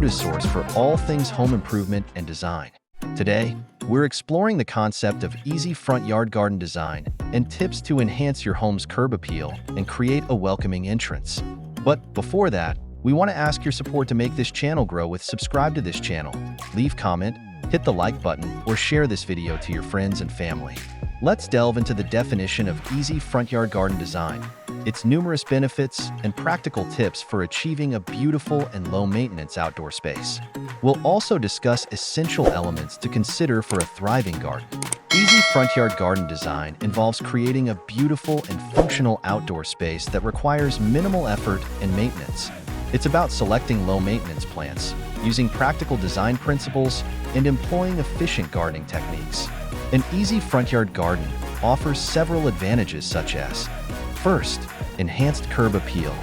go-to source for all things home improvement and design. Today, we're exploring the concept of easy front yard garden design and tips to enhance your home's curb appeal and create a welcoming entrance. But before that, we want to ask your support to make this channel grow with subscribe to this channel, leave comment, hit the like button, or share this video to your friends and family. Let's delve into the definition of easy front yard garden design, its numerous benefits, and practical tips for achieving a beautiful and low-maintenance outdoor space. We'll also discuss essential elements to consider for a thriving garden. Easy front yard garden design involves creating a beautiful and functional outdoor space that requires minimal effort and maintenance. It's about selecting low-maintenance plants, using practical design principles, and employing efficient gardening techniques. An easy front yard garden offers several advantages such as: first, enhanced curb appeal.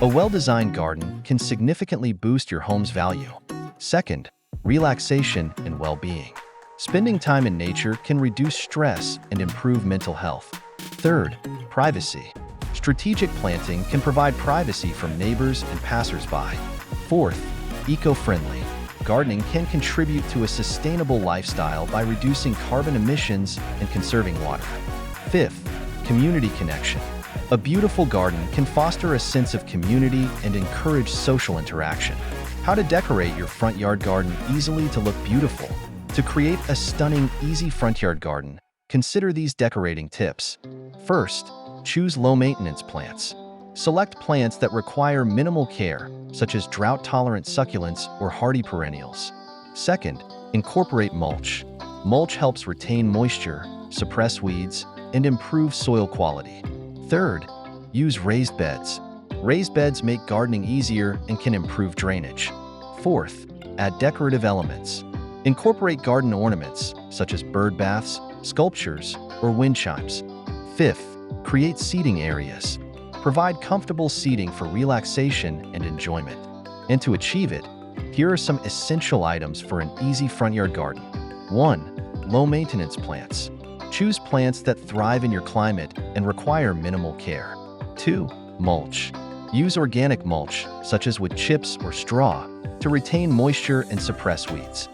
A well-designed garden can significantly boost your home's value. Second, relaxation and well-being. Spending time in nature can reduce stress and improve mental health. Third, privacy. Strategic planting can provide privacy from neighbors and passersby. Fourth, eco-friendly. Gardening can contribute to a sustainable lifestyle by reducing carbon emissions and conserving water. Fifth, community connection. A beautiful garden can foster a sense of community and encourage social interaction. How to decorate your front yard garden easily to look beautiful. To create a stunning, easy front yard garden, consider these decorating tips. First, choose low-maintenance plants. Select plants that require minimal care, such as drought-tolerant succulents or hardy perennials. Second, incorporate mulch. Mulch helps retain moisture, suppress weeds, and improve soil quality. Third, use raised beds. Raised beds make gardening easier and can improve drainage. Fourth, add decorative elements. Incorporate garden ornaments, such as bird baths, sculptures, or wind chimes. Fifth, create seating areas. Provide comfortable seating for relaxation and enjoyment. And to achieve it, here are some essential items for an easy front yard garden. 1. Low-maintenance plants. Choose plants that thrive in your climate and require minimal care. 2. Mulch. Use organic mulch, such as with chips or straw, to retain moisture and suppress weeds.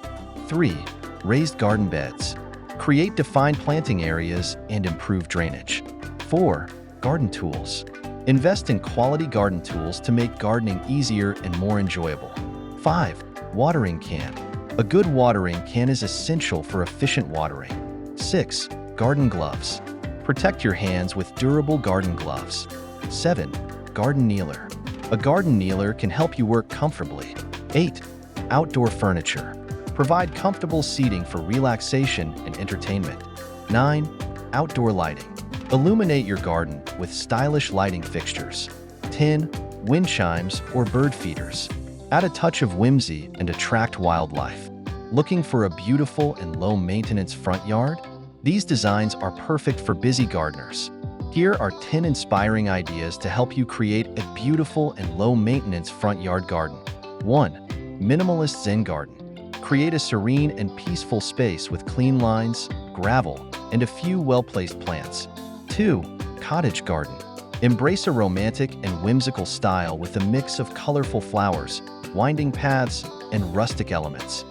3. Raised garden beds. Create defined planting areas and improve drainage. 4. Garden tools. Invest in quality garden tools to make gardening easier and more enjoyable. 5. Watering can. A good watering can is essential for efficient watering. 6. Garden gloves. Protect your hands with durable garden gloves. 7. Garden kneeler. A garden kneeler can help you work comfortably. 8. Outdoor furniture. Provide comfortable seating for relaxation and entertainment. 9. Outdoor lighting. Illuminate your garden with stylish lighting fixtures. 10. Wind chimes or bird feeders. Add a touch of whimsy and attract wildlife. Looking for a beautiful and low-maintenance front yard? These designs are perfect for busy gardeners. Here are 10 inspiring ideas to help you create a beautiful and low-maintenance front yard garden. 1. Minimalist Zen garden. Create a serene and peaceful space with clean lines, gravel, and a few well-placed plants. 2. Cottage garden. Embrace a romantic and whimsical style with a mix of colorful flowers, winding paths, and rustic elements.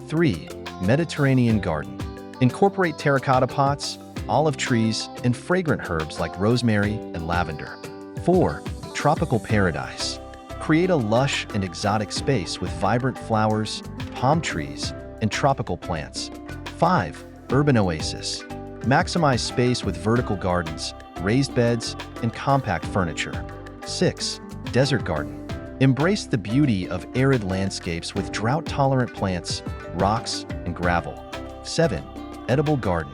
3. Mediterranean garden. Incorporate terracotta pots, olive trees, and fragrant herbs like rosemary and lavender. 4. Tropical paradise. Create a lush and exotic space with vibrant flowers, palm trees, and tropical plants. 5. Urban oasis. Maximize space with vertical gardens, raised beds, and compact furniture. 6. Desert garden. Embrace the beauty of arid landscapes with drought-tolerant plants, rocks, and gravel. 7. Edible garden.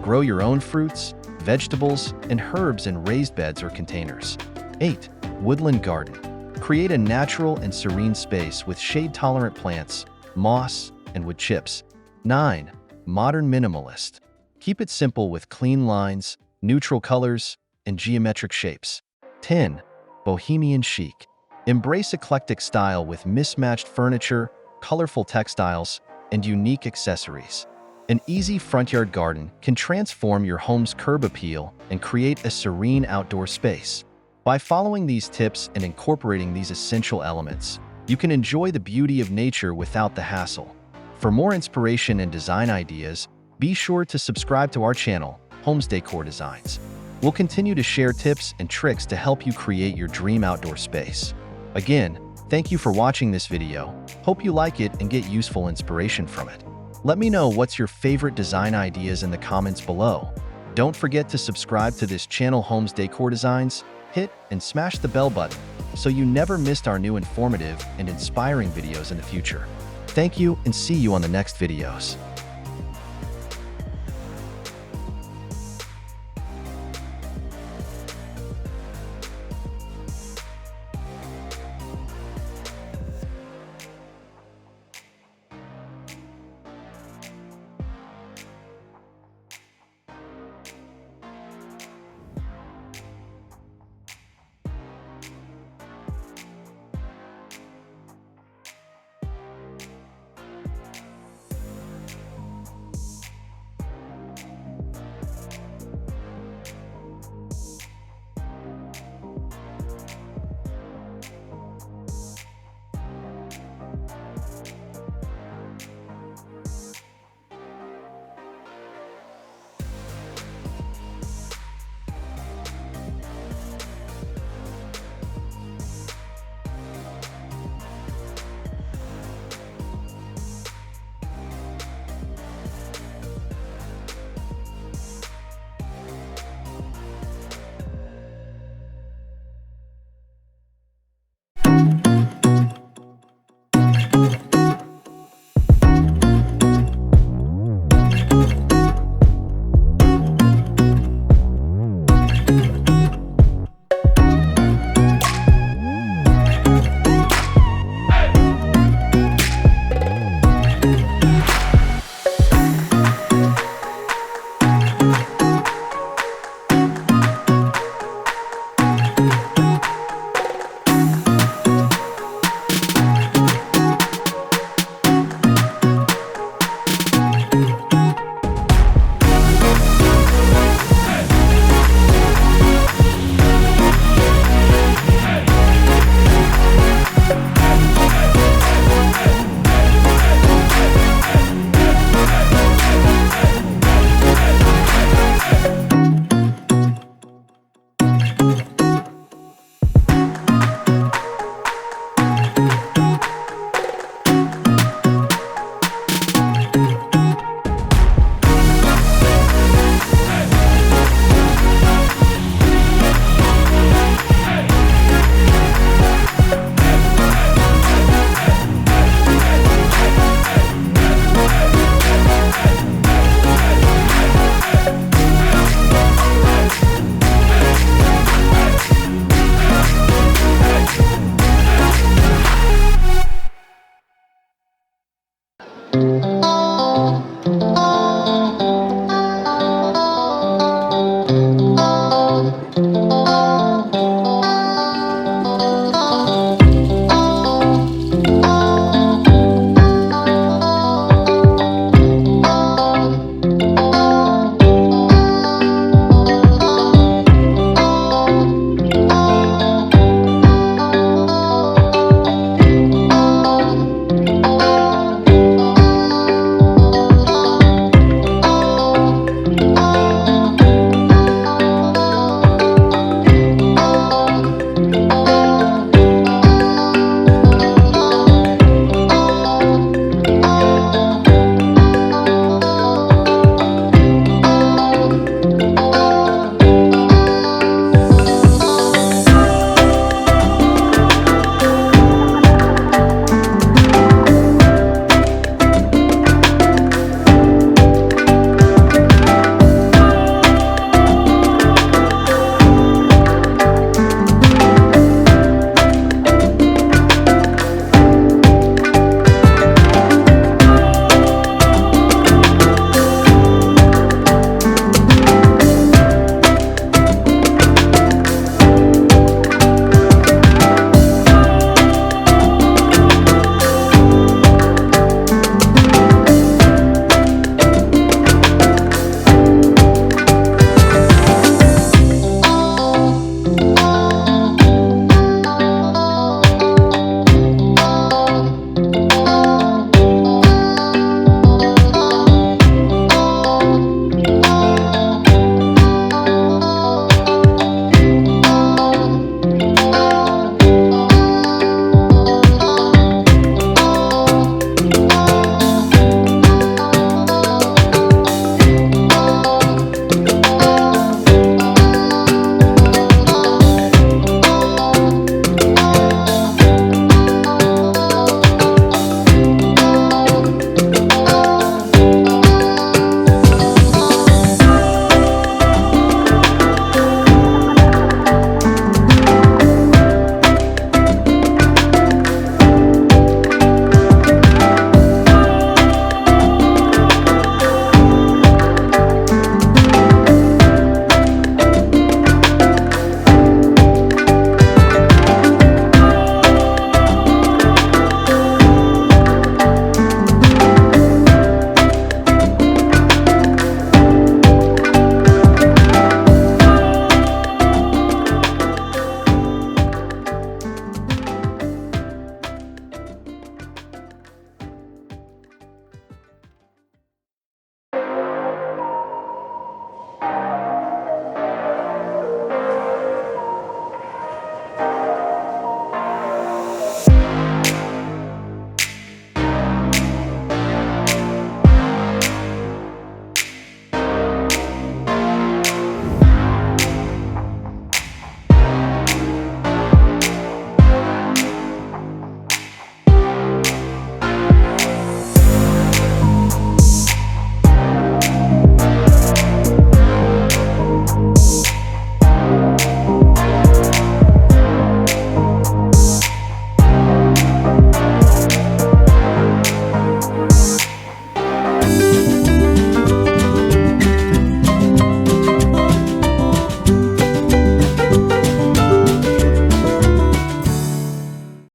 Grow your own fruits, vegetables, and herbs in raised beds or containers. 8. Woodland garden. Create a natural and serene space with shade-tolerant plants, moss, and wood chips. 9. Modern minimalist. Keep it simple with clean lines, neutral colors, and geometric shapes. 10. Bohemian chic. Embrace eclectic style with mismatched furniture, colorful textiles, and unique accessories. An easy front yard garden can transform your home's curb appeal and create a serene outdoor space. By following these tips and incorporating these essential elements, You can enjoy the beauty of nature without the hassle. For more inspiration and design ideas, be sure to subscribe to our channel, Homes Decor Designs. We'll continue to share tips and tricks to help you create your dream outdoor space. Again, thank you for watching this video. Hope you like it and get useful inspiration from it. Let me know what's your favorite design ideas in the comments below. Don't forget to subscribe to this channel, Homes Decor Designs. Hit and smash the bell button so you never missed our new informative and inspiring videos in the future. Thank you and see you on the next videos.